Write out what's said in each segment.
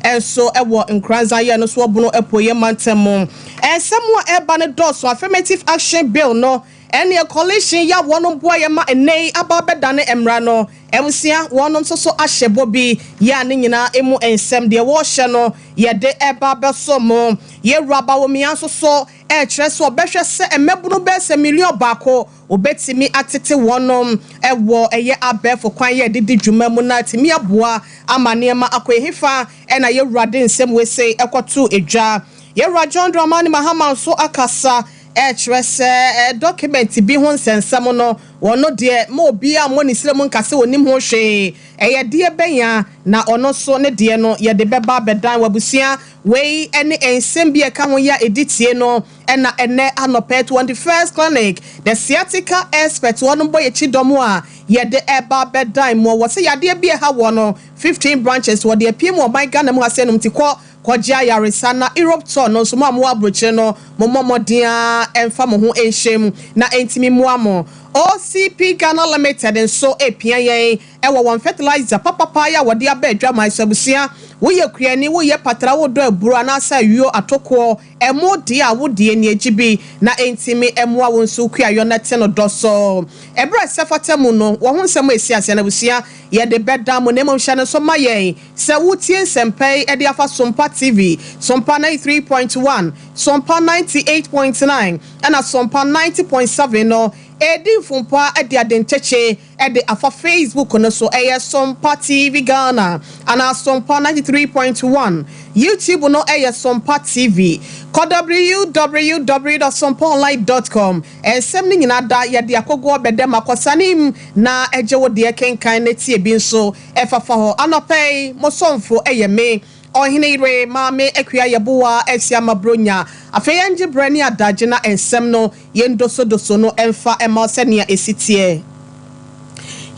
enso ewo nkranza ye no so obono epoye mantemo ensemo eba ne doso affirmative action bill no ene coalition ya wono boye ma enei ababedane emra no ebusia wono so ahyebo bi ya ne nyina emu ensem de wo hye no ye de eba besomo ye raba wo mia so kire so behwe se emebunu be se million bako obetimi atete wonom ewo eye abefo kwan ye didi dwuma mu na timi aboa amane ma akohifa ena ye rade nsem we se ekoto edwa ye rajon dramani mahama so akasa kire se document bi ho nsensam no wono de ma obi a mo ni sire mu nkase wonim ho hwe eye de benya na ono so ne de no ye de beba bedan wabusia wei ene ensem bi eka ho ya editie no ena ene anope 21st clinic the sciatica expert wono boye chidomo a ye de eba bedan mo wo se yade bi ha wono 15 branches wo de apiem o my Ghana mu hasenum tikọ Kojia yarisana Europe tour no so mo abroche no momodia emfa mo ho ehiem na entimi muamo OCP Ghana Limited and so epia ye ewo one fertilizer papa ya wode abadwa mai sabusia wo ye kuani wo ye patra wo do aburu anasa wio atoko emo de a wo de ni agibi na entimi emoa won so kuayo na te no doso ebra sefatemu no wo ho nsem esiase na busia ye de beda mo nemo hye ne so maye se wo tie nsempei e de afa Sompa TV Sompa 93.1 Sompa 98.9 and a Sompa 90.7 no edi fumpa edi adenteche edi afa Facebook no so Sompa TV Ghana and a Sompa 93.1 YouTube no Sompa TV www.sompaonline.com semni nyina da ye de akogo bedem akosanim na ejewo de kenkan na tie bi nso efafa ho anopei mosomfo me Ohinire mame ekua yeboa esia mabronya afeyenje brani adaje na ensem no yendoso no emfa ema senia esitie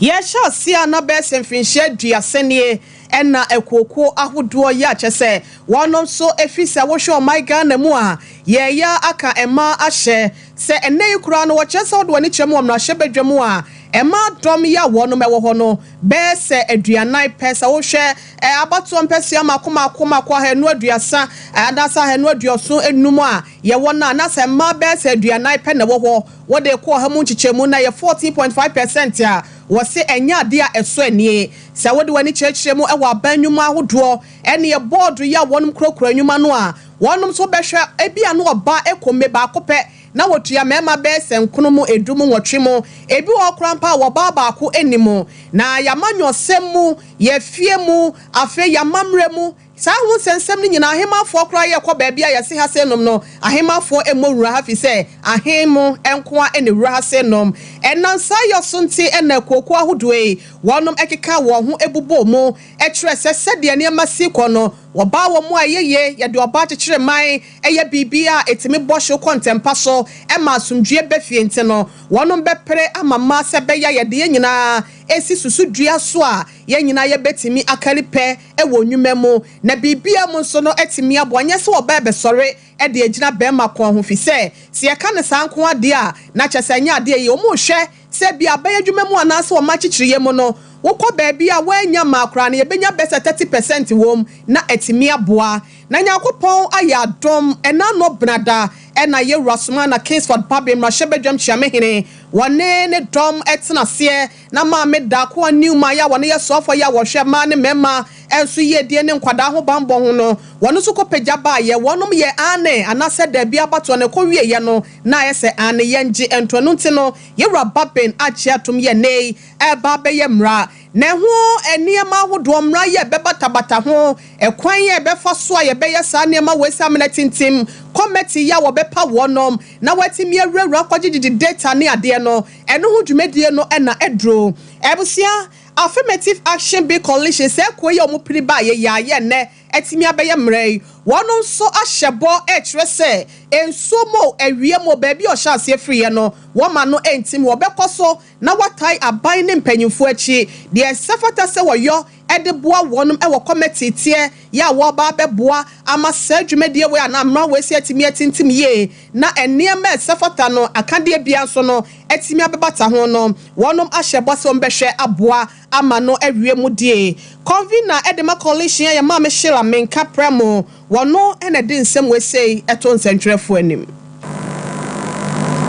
ye sha sia na besen finhye duasenie ena ekoko ahodo ya chese wonom so efisa wo hwe my Ghana mu a ye ya aka ema ahye se ene kura no wo chese wo do ni chemu amna hye badwamu a ema dom ya wonom ewo ho no be se aduanan pesa wo hwe abato mpese amakoma kwa hanu aduasa adasa hanu aduoso enum a ye wona na se ma be se aduanan pe na wo ho wo de ko ha mu nchichemu na ye 14.5% a wo se enya de a eso anie se wo de wani chechiremu ewo abanyuma ahodo ene ye board ya wonom krokro anyuma no a wonom so behwe ebia no oba ekome ba akopɛ na wotua mema be senkono mu edum nwotwemo ebi wo krampa wo baba ko enimo na yamanyo semu ye fie mu afe yamamremu sa hu sensem ni nyina ahemafo kra ye kɔ ba bia yesi ha senom no ahemafo emowura ha fi se ahemu enkoa enewura ha senom enansa yosonti ena koku ahodoe wonom ekeka wo ho ebubo mu ekyere sesede ne masiko no wo ba wo mu ayeye ye de oba kyekere man eye bibia etimi bɔhwe kontempa so ema asomdue befie nte no wonom bepere amama se beya ye de nyina esi susu dua so a ye nyina ye betimi akaripe ewo nwuma mu na bibia mu so no etimi aboanye se wo ba besore e de agina be makon ho fi se ye ka ne sanko ade a na kyesanya ade ye o mu hwe se bia ba adwuma mu anase wo ma kyekere ye mu no wokɔ baabi a wanya makra na yebenya besa 30% wom na etimi aboa na nyakopɔn ayadom ena no brada ena ye rasuma na Kingsford Pabem na hyebedwam chiamehene wone ne dom etena se na ma me da ko new ma ya wone ye sofo ya wo hwe ma ne mema enso ye die ne nkwada ho bambo ho no wone so kopagya ba ye wonom ye ane anase da bia bato ne ko wie ye no na ye se ane ye ngi ento no nti no ye rababen achi atom ye nei eba be ye mra na ho eniema hodo mra ye bebatabata ho ekwan ye befa so a ye be ye sa niema wesi amena tintim committee ya wo bepa wonom na watimi awura kwagigidi data ne ade no eno ho dwumadie no na edro ebusia affirmative action be coalition se koye omupiri ba ye ya ye ne etimi abeye mrei wonom so ahyebo kire se ensomo awiemo ba bi o hyase free ye no wo ma no entim wo bekoso na watai aban ne mpanyimfo achi de sefata se wo yo ede boa wonom wo committee tie ya wo ba beboa ama sadwumadie we ana mra we se atimi atintim ye na eniema sefata no akade bia so no etimi abebata ho no wonom ahye bosom behwe aboa ama no awie mu die convener edema coalition ya ma me Sheila menka premo wono ene de nsem we sei eto nsentwerefo anim.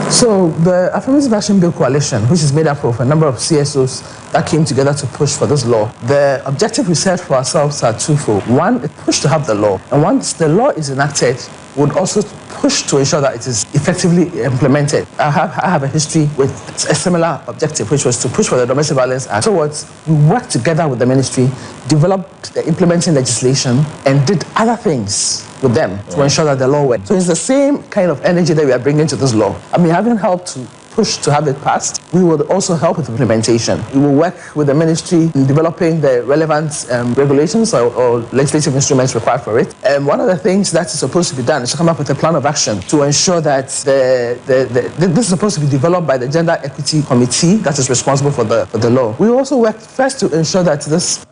So the Affirmative Action Bill Coalition, which is made up of a number of CSOs that came together to push for this law, the objective we set for ourselves are twofold. One, it push to have the law, and once the law is enacted, would also push to ensure that it is effectively implemented. I have a history with a similar objective, which was to push for the Domestic Violence Act. Afterwards, we worked together with the ministry, developed the implementing legislation, and did other things with them to ensure that the law worked. So it's the same kind of energy that we are bringing to this law. I mean, having helped to push to have it passed, we will also help with implementation. We will work with the ministry in developing the relevant regulations or legislative instruments required for it. And one of the things that is supposed to be done is to come up with a plan of action to ensure that this is supposed to be developed by the Gender Equity Committee that is responsible for the law. We also work first to ensure that this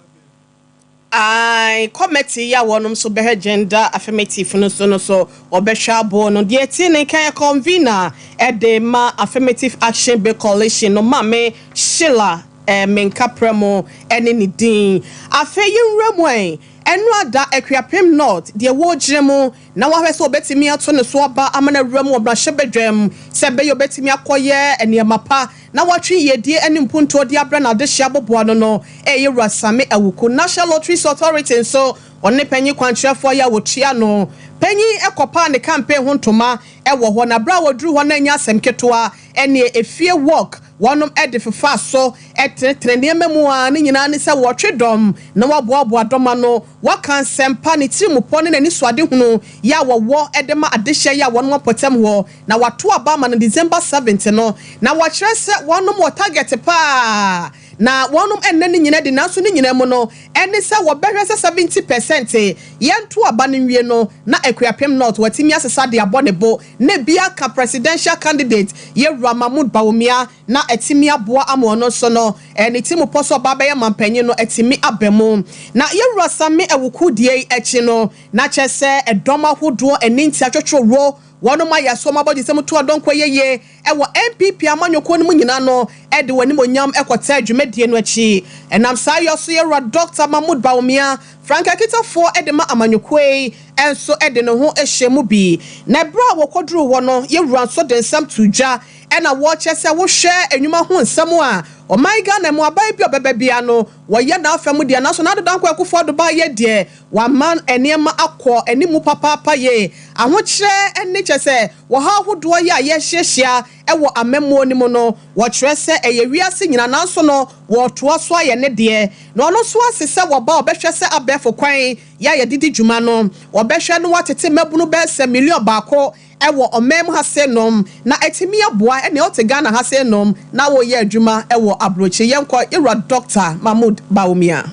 committee ya wonum so be gender affirmative no so obehwa bo no de tine kan convener edema affirmative action bill coalition no mame Sheila menka premo ene ni din afeyinwramwen enu ada Akuapem North de wo giremu na wa hwese obetimi ato ne so oba amana wramu obrahye bedwam se be obetimi akoye eniamapa na watwe yedie eni mpunto de abra na de hia boboa no eyewura Same Awuku National Lotteries Authority so onne panyi kwantrefo ya wotua no panyi ekopa ne campaign ho ntoma ewo ho na bra wodru ho na nya asem ketoa ene efie work wonom edififa so etretrene memu a ne nyina ne se wotwedom na waboaboa doma no wakan sempa ne tirimupo ne nani suade hunu ya wo edema adehya ya wonom potem ho na wato aba ma no December 7th no na wakire se wonom wo target pa na wonom enne ne nyina de nanso ne nyina mu no enne se wo behwe se 70% yento aba ne wie no na Akuapem North watimi asesa de abonebo ne bia ka presidential candidate Yewura Mahmood Bawumia na etimi aboa amono so no ene timu poso baba ya mampanyi no etimi abemu na Yewura Same Awuku die echi no na chese edoma hodo eni nti atwotwo wonoma ya so mabodi sem to adonko yeye ewo MPP amanyoko no nyina no ede wani monyam ekota adwumadie no achi enam sa yo so Yewura Dr. Mahmood Bawumia Frank Akitafo edema amanyoko enso ede no ho ehyemu bi na bra wokodru wo no Yewura so de nsam tuja ena wo chese wo hwe enwuma ho nsam a o my God na mo abai bi obebebia no wo ye na afam de na so na dodanko akufo do ba ye de wa man enema akọ enimu papa ye ahokyere eni chese wo ha hodo ye ye hyehyia ewo amemmo ni mu no wo kyerese eye wiase nyina na so no wo toa so aye ne de na ono so asese wo ba obehwese abefo kwan ya ye didi dwuma no obehwe no watete mabunu be se million baako ewo omem hasenom na etimi aboa ene otegana hasenom na wo ye adwuma ewo abrochi yenko Yewura Dr. Mahmood Bawumia.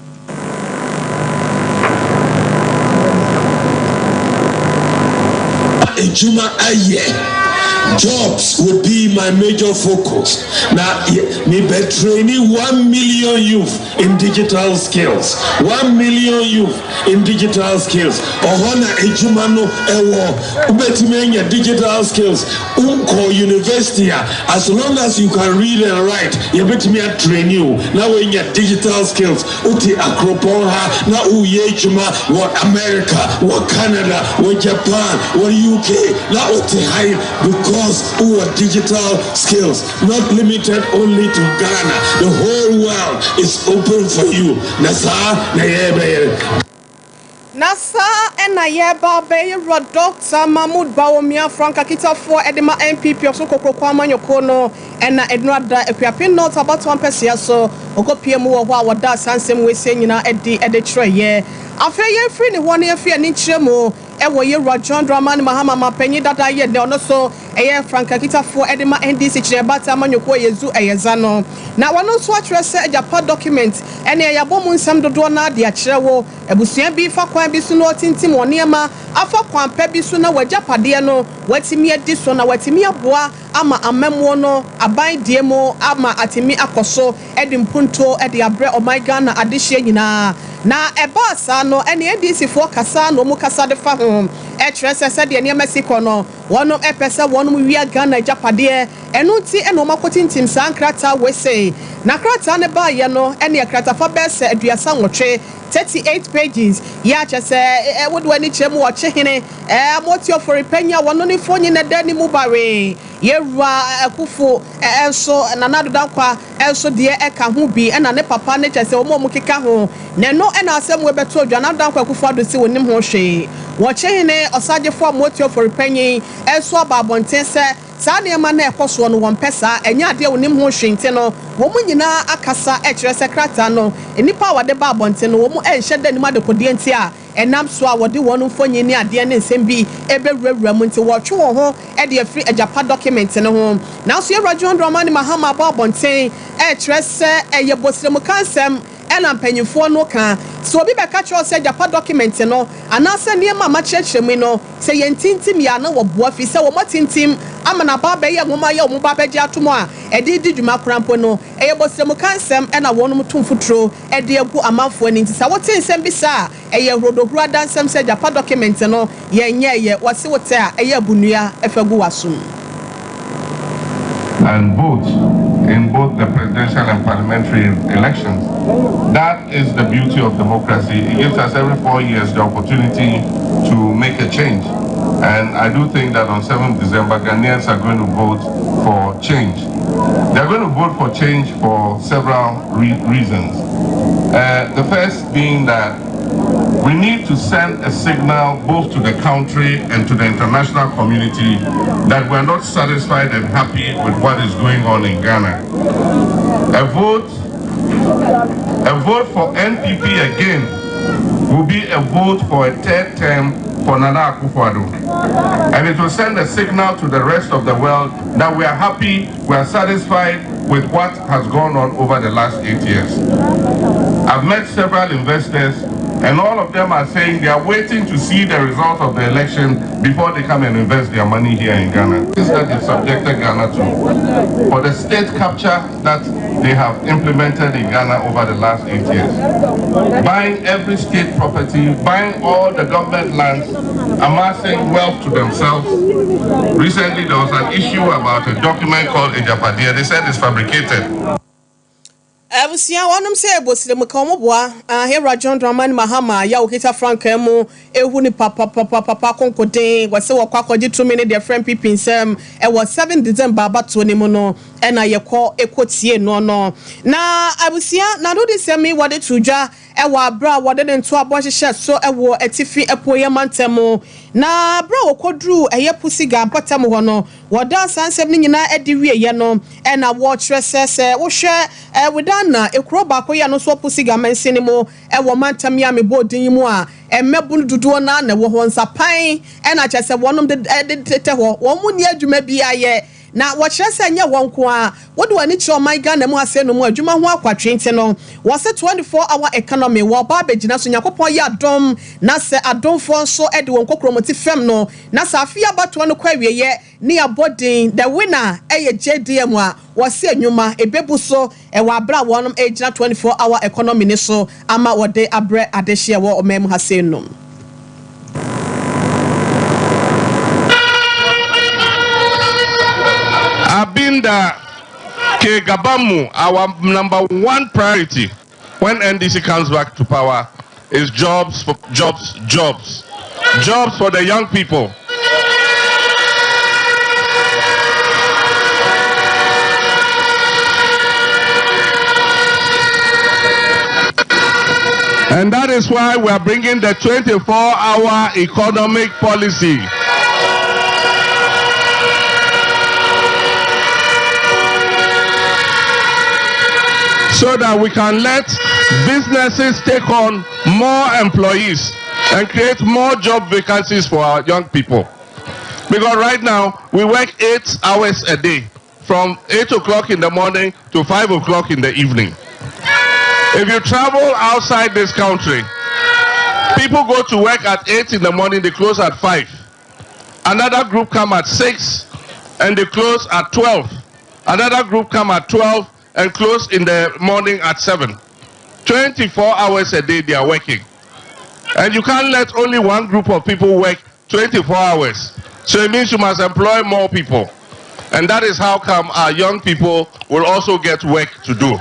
Ejuma aye. Jobs will be my major focus. Now, me be training 1 million youth in digital skills. 1 million youth in digital skills. Ohana ejumano ewo ubetimenya digital skills. Unko university as long as you can read and write, you betimia train you. Now when your digital skills, uti akroponha na uyejuma what America, what Canada, what Japan, what UK, na uti high because who are digital skills, not limited only to Ghana. The whole world is open for you. Nasa ena yeba be Yewura Dr. Mahmood Bawumia Frank Akitafo edema MPP so kokokwa amanyoko no ena ednada Akuapem North about 1% so okopie mu wo a woda sansem we se nyina ede treye afeye free ni won ye free ni kyeremu ewo Yewura John Dramani Mahama mapanyi dada ye de ono so eye Frank Akitafo edema NDC kyereba ta amanyoko yezu eyeza no na wono so atrese ejapa document ene yabo mu nsam dodo na de akyerewo ebusua bi fa kwan bi so no tintim woniema afa kwan pa bi so na wajapade no watimi edi so na watimi aboa ama amemwo no aban diemo ama atimi akoso edi mpunto edi abre o my God na adehye nyina na ebasa no ene NDC fo kasa no mu kasa de fa ho ɛkyerɛ sɛ deɛ nneɛma si kɔ no wɔnom ɛpɛ sɛ wɔnom wia Ghana agyapadeɛ ɛno nti ɛna wɔn akɔtintim saa nkrataa wese na krataa ne baayɛ no ɛne kratafa bɛɛ sɛ aduasa nwɔtwe 38 pages ya kyɛ sɛ wode w'ani kyerɛ mu wɔkye hene amɔtio foripanya wɔno ne fo nyina da ne mu bare yɛwura akufo ɛnso Nana Addo Dankwa ɛnso deɛ ɛka ho bi ɛna ne papa ne kyɛ sɛ wɔn a wɔn keka ho na ɛno ɛna asɛm wɔbɛto adwa Nana Addo Dankwa akufo ado si wɔnim ho hwee wɔkye hene ɔsagyefo amɔtio foripanyi ɛnso aba abɔnten sɛ saa nneɛma na ɛkɔ soɔ no wɔn pɛ saa ɛnyɛ adeɛ wɔnim ho hwee nti no wɔn nyinaa akasa ɛkyerɛ sɛ krataa no nipa a wɔde ba abɔnten no wɔn ɛnhyɛ dɛ nimu adekodeɛ nti a ɛnam so a wɔde wɔn mfonyin ne adeɛ ne nsɛm bi ɛbɛwurawura mu nti wɔtwe wɔn ho ɛde afiri agyapa document no ho nanso yɛwura John Dramani Mahama abɔ abɔnten ɛkyerɛ sɛ ɛyɛ bosremu kansɛm ɛna mpanyinfoɔ no ka so obi bɛka kyerɛ sɛ agyapa document no anaasɛ nneɛma amakyerɛkyerɛ mu no sɛ yɛn tintim yɛ ana wɔ boa fi sɛ wɔn tintim ama na ba bɛyɛ nwoma yɛ wɔn ba bɛgye atom a ɛde di dwuma korampo no ɛyɛ bosremu kansɛm ɛna wɔn tum fotoro ɛde agu amanfoɔ ne nti sɛ wɔte nsɛm bi saa ɛyɛ horodohoro adansɛm sɛ agyapa document no yɛnyɛ wɔse wote a ɛyɛ abunua ɛfɛ gu wasum and vote in both the presidential and parliamentary elections. That is the beauty of democracy. It gives us every 4 years the opportunity to make a change. And I do think that on 7th December, Ghanaians are going to vote for change. They're going to vote for change for several reasons. The first being that we need to send a signal both to the country and to the international community that we're not satisfied and happy with what is going on in Ghana. A vote for NPP again will be a vote for a third term for Nana Akufo-Addo. And it will send a signal to the rest of the world that we are happy, we are satisfied with what has gone on over the last 8 years. I've met several investors and all of them are saying they are waiting to see the result of the election before they come and invest their money here in Ghana. This is that they subjected Ghana to, for the state capture that they have implemented in Ghana over the last 8 years. Buying every state property, buying all the government lands, amassing wealth to themselves. Recently there was an issue about a document called Ejapadia. They said it's fabricated. Abusia wanum se bosremu ka omoboa Hera John Dramani Mahama ya okita Frank emu ehu ni papa konkoden wase wakwakoji 2 minute their friend people nsem e was 7 December abato ni mu no e na yekọ ekotie no na abusia na do this me wade tuja e wa bra wade ne nto abo hyehyɛ so e wo atifi epoye mantemu na bra wokodru eye pusi ga mpatam ho no wada sansem ni nyina edi wieye no e na wo kyerɛsɛ wo hwɛ wedana ekro ba ko ya no so pusi ga mansini mu e wo mantam ya me bodin mu a emebun duduo na wo ho nsapan e na kyerɛsɛ wonom de te ho wo mu ni adwuma bi ayɛ na wɔkyerɛsɛ nya wonko a wode wani kyerɛ my Ghana mu ase no mu adwuma ho akwatwe nti no wɔse 24-hour economy wɔ ba begina so nyakopɔn yɛ adom na sɛ adomfo nso de won kokromoti fam no na sɛ afia bato no kwawieyɛ ne abodin the winner JDM a wɔse anwuma ebebu so wɔ abra wɔnom gyina 24-hour economy ne so ama wɔde abrɛ adehye wɔ ɔmam ha se no Abinda Ke Gabamu, our number one priority when NDC comes back to power is jobs for the young people. And that is why we are bringing the 24-hour economic policy. So that we can let businesses take on more employees and create more job vacancies for our young people. Because right now, we work 8 hours a day, from 8 o'clock in the morning to 5 o'clock in the evening. If you travel outside this country, people go to work at 8 in the morning, they close at 5. Another group come at 6 and they close at 12. Another group come at 12 and close in the morning at 7. 24 hours a day they are working. And you can't let only one group of people work 24 hours. So it means you must employ more people. And that is how come our young people will also get work to do.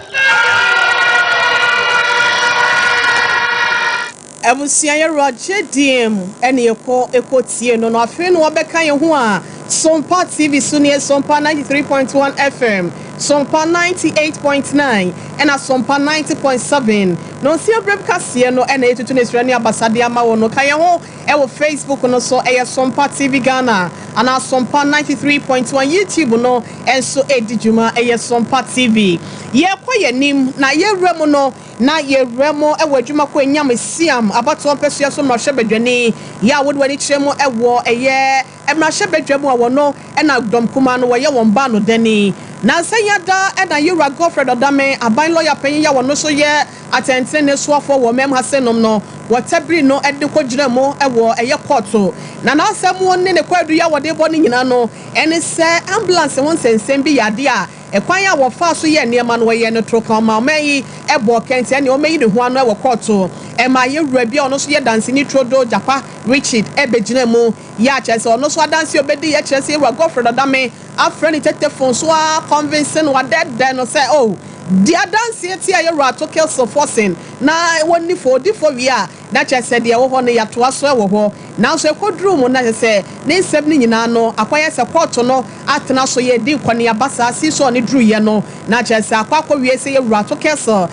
Ebusianye Roger DM ene eko tie no afi no obeka ye ho a Sompa TV Sunie Sompa 93.1 FM Sompa 98.9 and a Sompa 90.7 no see broadcast no ene etutu ne srani abasade ama wo no kaye ho e wo Facebook no so e Sompa TV Ghana and a Sompa 93.1 YouTube no enso edijuma e Sompa TV ye kwaye nim na ye remo no na ye remo e wadwuma ko enyam siam abato pesua so ma hwebadwani ya wodwani kyeremo e wo eye emra hwebadwamu a wono e na dom kuma no ye won ba no dani na nsanyada e na yura Godfred Odame aban lawyer panyin ya wono so ye atentene so afọ wo mem hasenom no watabri no e de kogina mo e wo eye court na na asem won ne kwadu ya wode bo ni nyina no ene se ambulance won sensem bi yade a ekwan ya wo fa so ye niema no ye no troka ma meyi ebo kente ne o meyi ne ho ano e wo court e ma ye wura bia ono so ye dance ni trodo japa Richard ebegina mu ya chese ono so dance obedi ye chese wura Godfred Odame afrani tetefon so a convincing wa dead no say oh dia dance ye tia ye wura to kill so forcing na woni for di for we a na chese de wo ho ne ya to aso e wo ho na so e kodru mu na chese ne nsem ni nyina no akwaya se court no atena so ye di kwani abasa si so ne dru ye no na chese akwakọ wie se ye wura to kill so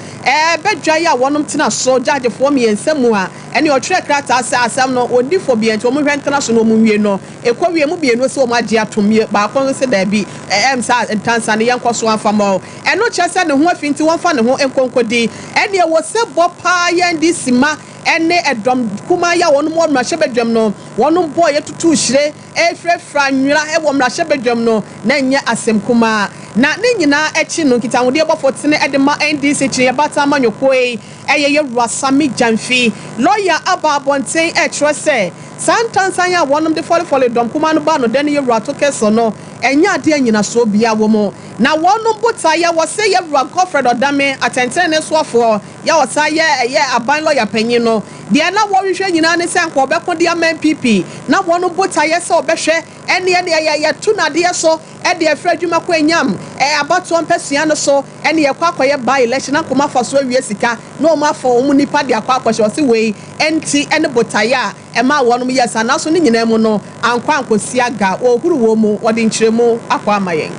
bedwa ya wonom tena so judge for me ensemu a ene o tire krata asam no odi for bi enti o mu hwentena so no mu wie no ekwa wie mu bi no so o ma dia atomie ba kon se da bi sa tansa ne yenko so afama eno chese ne ho afinti won fa ne ho enkonkodi ene wo se bopa ya ndi sima ene edom kuma ya wonom wo mra hyebedwam no wonom boy etutu hire efrefra nwira e wo mra hyebedwam no na nye asem kuma na ne nyina echi no kitawode bofotene edema NDC chire bata amanyokoi eyeye Rasami Jamfi lawyer ababonten etro se santansan ya wonom de follow dom kuma no ba no den ye rato keso no enya ade anyina so bia wo mo na wonom bota ya wo se ye Godfred Odame atentene so afo ya wota ye aban lawyer panyin no de na wo hwehwe nyina ne se anko obeko de ama PP na wonom bota ye se obehwe ene ye tunade so e de afra dwuma ko enyam abato mpesua no so ene ye kwakoye by election na koma fa so awie sika no ma fa omu nipa de akwakohye o se wei enti ene bota ya e ma wonom yes na so ne nyina mu no ankwa ankosi aga ohuru wo mu wode nkyeremu akwa amayen.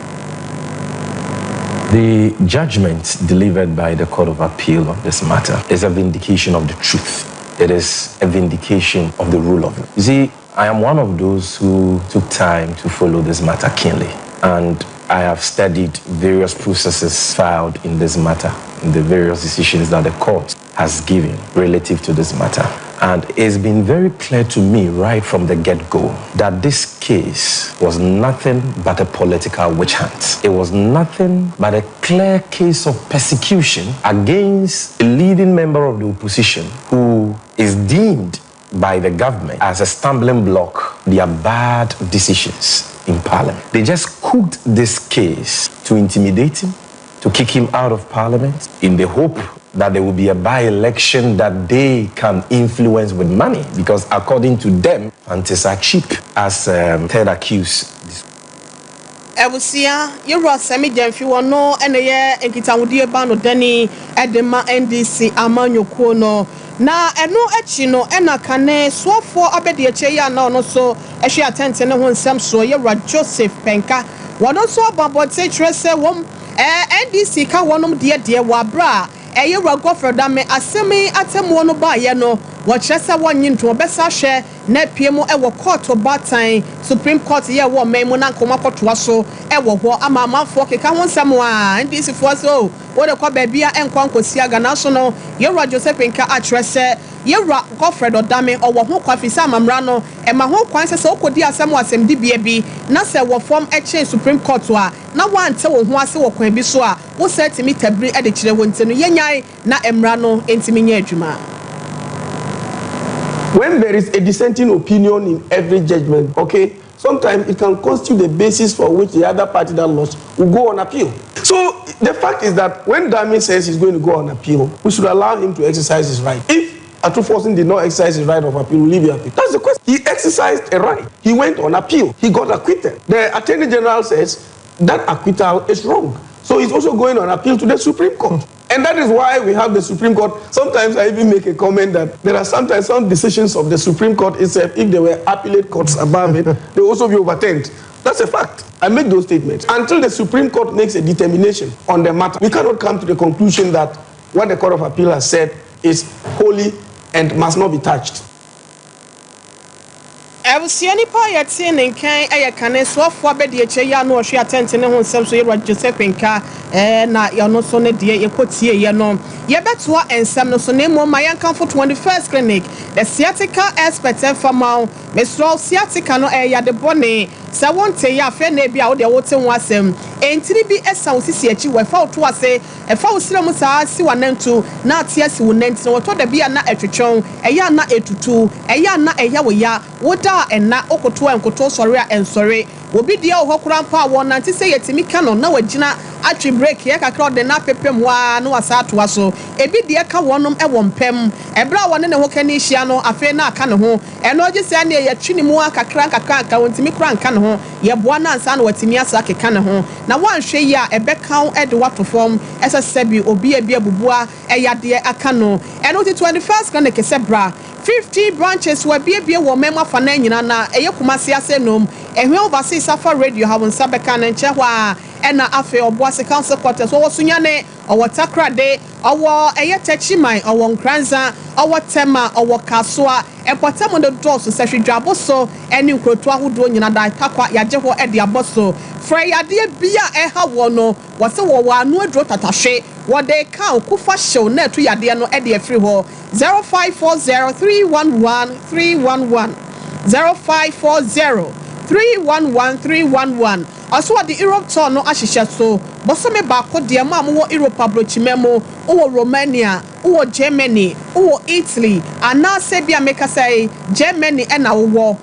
The judgment delivered by the Court of Appeal on this matter is a vindication of the truth. It is a vindication of the rule of law. You see, I am one of those who took time to follow this matter keenly, and I have studied various processes filed in this matter, in the various decisions that the court has given relative to this matter. And it's been very clear to me right from the get-go that this case was nothing but a political witch hunt. It was nothing but a clear case of persecution against a leading member of the opposition who is deemed by the government as a stumbling block their bad decisions in parliament. They just cooked this case to intimidate him, to kick him out of parliament in the hope that there will be a by-election that they can influence with money, because according to them, fancies are cheap, as third accused. Ebusia yura Sami Jamfi wono ene ye enkitawudi ba no dani edema NDC amanyoko no na eno echi no ena kane sofo abede eche ya na ono so ehwe atente ne ho nsem so yura Joseph Penka wono so ababote trese wom NDC ka wonom de wa bra yura Godfred Odame asemi atemu no ba ye no wo kyerese wonyinto obesa hwe na piemu e wo court obatan Supreme Court ye wo memu na nkoma kotoa so e wo ho amamafo keka ho nsem a NDC fo so wo de kwa babia enkwa nkosi aga na so no yura Joseph Penka a kyerese yura Godfred Odame owo ho kwafisa amamra no e ma ho kwan sese okodi asem di bia bi na se wo form eche Supreme Court a na wante wo ho ase wo kwan bi so a wo setimi tabiri e de kire wo ntenu yenyan na emra no entimi nya adwuma. When there is a dissenting opinion in every judgment, okay, sometimes it can constitute the basis for which the other party that lost will go on appeal. So the fact is that when Dami says he's going to go on appeal, we should allow him to exercise his right. If Atuforsen did not exercise his right of appeal, will he be appeal? That's the question. He exercised a right. He went on appeal. He got acquitted. The Attorney General says that acquittal is wrong. So he's also going on appeal to the Supreme Court. And that is why we have the Supreme Court. Sometimes I even make a comment that there are sometimes some decisions of the Supreme Court itself, if there were appellate courts above it, they will also be overturned. That's a fact. I make those statements. Until the Supreme Court makes a determination on the matter, we cannot come to the conclusion that what the Court of Appeal has said is holy and must not be touched. Ebusiani pa yɛte ne nkan ɛyɛ kane soafo abɛde akyɛ ya no ɔhwe atɛnte ne ho nsɛm so yɛrɔ Joseph Nka na yɛno so ne deɛ yɛkɔtie yɛ no yɛbɛtoa nsɛm no so ne mmom ma yɛnkamfo 21st clinic the sciatica expert famau mesrɛ sciatica no ɛyɛ de bɔne sɛ wonte yɛ afɛ na bi a wo de wote ho asɛm entiri bi ɛsa wo sisi akyi wɔ fa wo to ase ɛfa wo sira mu saa si wanantu na ate asi wo nanti na wɔtɔ da bi a na ɛtwetwɔn ɛyɛ na etutu ɛyɛ na ɛyɛ wo ya woda ɛna okoto enkoto sɔre a ensɔre obi dia wo hokora mpa wɔ nante sɛ yɛtimi ka no na wagina atwi break yɛ kakra ɔde na pepem wa na wasa atoa so ebi die ka wɔnom ɛwɔ mpɛm ɛbra wɔne ne ho ka ne hyia no afei na aka ne ho ɛno gye sɛ ne yɛtwi ne mu kakra kakra ka wɔntimi kora nka ne ho yɛboa na ansa na watimi asa keka ne ho na wanhwɛ yi a ɛbɛka ɛde wato fam ɛsɛ sɛ bi obi a bi abubua ɛyadeɛ aka no ɛno ti 21st clinic sɛ bra 50 branches were be wo mema fa na nyina na eye kumase asenom ehwe obase safa radio ha won sabeka na nche hwa e na afi oboase council quarters wo sunyane owo takrade owo eye tachiman owo nkranza owo tema owo kasoa epotem de doors se hwedwabo so eni nkrotu ahodo nyina da takwa yaje ho e de aboso freyade bia e ha wo no wo se wo wa anu adro tatahwe wo de ka okufa hyew na etu yade no e de afiri ho 0540311311 0540311311 also the Europe tour no ahihye so bosome ba ko de ma mo Europe abrochimemo o Romania o Germany o Italy anase bia make say Germany e na wo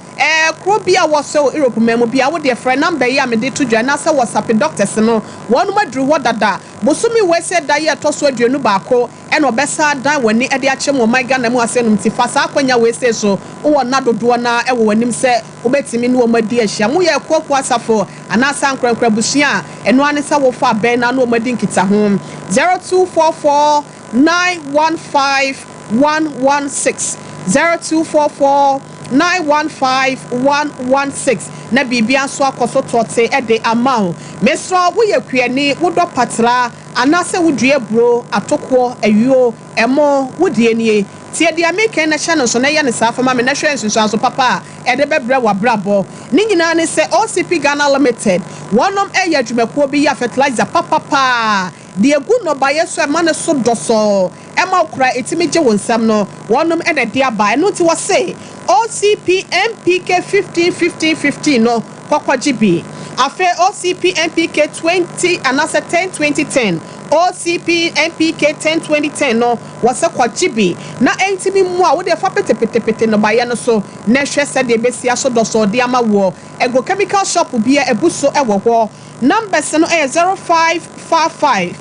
kro bia wo so Europe memo bia wo de friend number ya me de to dwa na say WhatsApp doctors no wonu madru wo dada bosome we say da ye to so aduanu ba ko e no besa dan wani e de ache mo my Ghana mu asenum ti fa sa akwanya we say so wo na dodo na e wo wanim say wo betimi no madi ahia mo ye kokko asafo anasa nkrankra busia eno ane sa wo fa ben na no madi nkita ho 0244 915-116 0244-915-116 na bibia so akoso tote e de amount mesro wo ye kuani wo do patra anase wo dua bro atoko ayuo emo wo die nie tie dia make na channel so na ye ne sa fama me na hwe nsunsu so papa e de bebre wa brabo ni nyina ne se OCP Ghana Limited wonom e ya dwumako bi ya fertilizer papa de egu no ba yeso e ma ne so doso e ma okra etimi gye wonsam no wonom e de dia ba no ti wo se OCP MPK 15 no kwakwaji bi afe OCP MPK 20 anase 10 OCP MPK 10 no wasa kwaji bi na entimi mu a wo de fa pete no ba ye no so na hwe se de besia so doso de ama wo ego chemical shop bi e ebuso e wo ho numbers no e 0555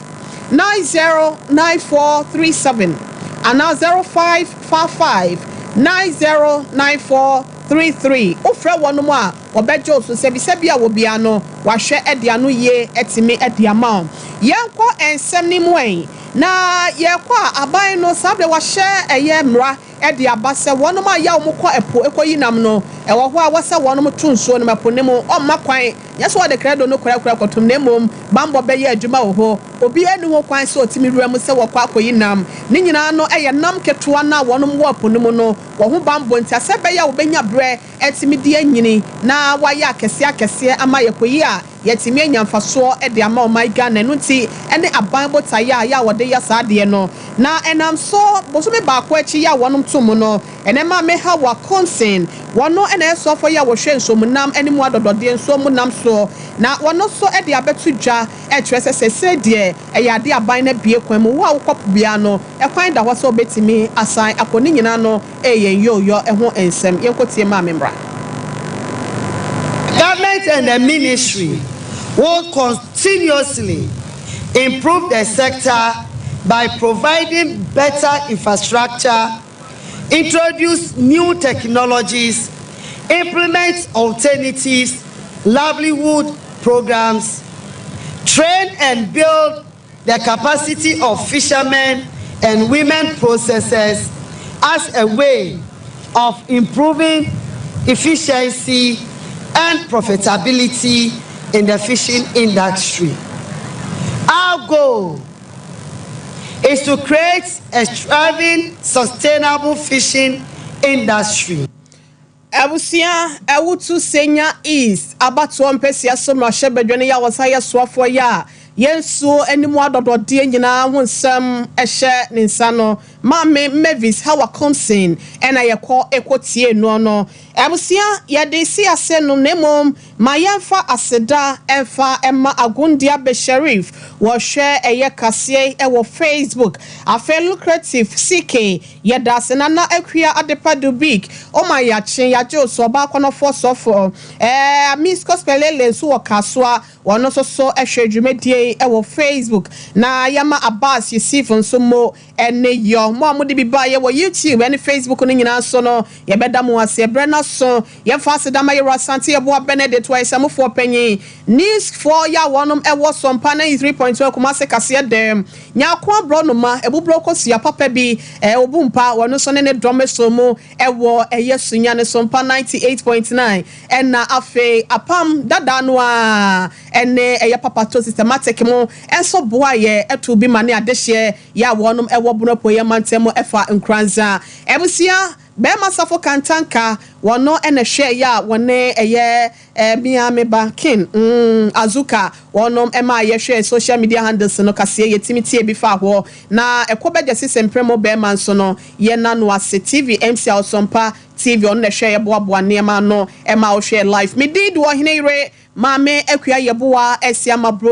909437 and now 0555 909433 ofra wonom a obejo so sebi a wo bia no wahwe edia no ye etimi edia ma yenko ensem ni mwen na yekwa aban no sabe wahye eye mra edia base wonom a ya wo kɔ epo ekoyinam no ewo ho a wasa wonom tunsuo no maponemu o makwan yeso de credo no kura kotom nemom bambo be ye adwuma wo ho obi enu ho kwan se otimi ruam se wo kɔ akoyinam ni nyina no eye nam ketoa na wonom wo aponemu no wo ho bambo ntia se be ya wo benya bre etimi di anyini na waya akese ama yekoyi a yetimi anyamfaso e de ama o my Ghana no ti ene aban botaya ya wode ya saade no na enam so bosome ba ko achi ya wonom tom no ene ma me ha wa concern wono ene so for ya wo hwe nsomunam ene mu adodode nsomunam so na wono so e de abetu dwa e twese sese de e ya de aban na bie kwan mu wa wo kopo bia no e kwan da ho so betimi asan akoni nyina no e yen yo e ho ensem yenkotie ma membra. Government and the ministry will continuously improve the sector by providing better infrastructure, introduce new technologies, implement alternatives, livelihood programs, train and build the capacity of fishermen and women processors as a way of improving efficiency and profitability in the fishing industry. Our goal is to create a thriving, sustainable fishing industry. Abusia ewutu senya east abatuo mpesi asomra shebedwene ya wasaya swafo ya yensu enimu adodode nyina ho nsam ehye ne nsa no mame Mavis hawa komsin ena yekọ ekotie no abusia yede si ase no nemom mayemfa aseda emfa emma agundia be sheriff wo hwe eye kase ewo Facebook afa lucrative CK yeda senana akua adepa do big o mayache yaje so ba kono for so for miss gospelele so wakasoa wono so ehwe dwumedie ewo Facebook na yama Abbas Yusuf nso mo ene yo mo amode bi ba ye wo YouTube ene Facebook no nyina so no ye beda mo ase brena so ye fa se da ma ye rasante ye bo Benedict wa isamfo panyi news for ya wonom ewo Sompa 3.2 kumase kase dem nya kwa bro no ma ebubro kosia papa bi obumpa wono so ne dome so mo ewo eye sunya ne Sompa 98.9 ena afe apam dada no a ene eye papa to systematic mo enso boa ye etu bi mane adehye ya wonom ewo bonopo ye mantemo efa nkranza ebusia be masafo kantanka wono ene hwe ya wone eye biame banking azuka wonom ema ye hwe social media handles no kase ye timitie bi fa ho na ekobeje sisempre be manso no ye nano ase TV MC Sompa TV on ne hwe ye boaboa nema no ema wo hwe live me did wo hene ire mame akua ye boa esia mabro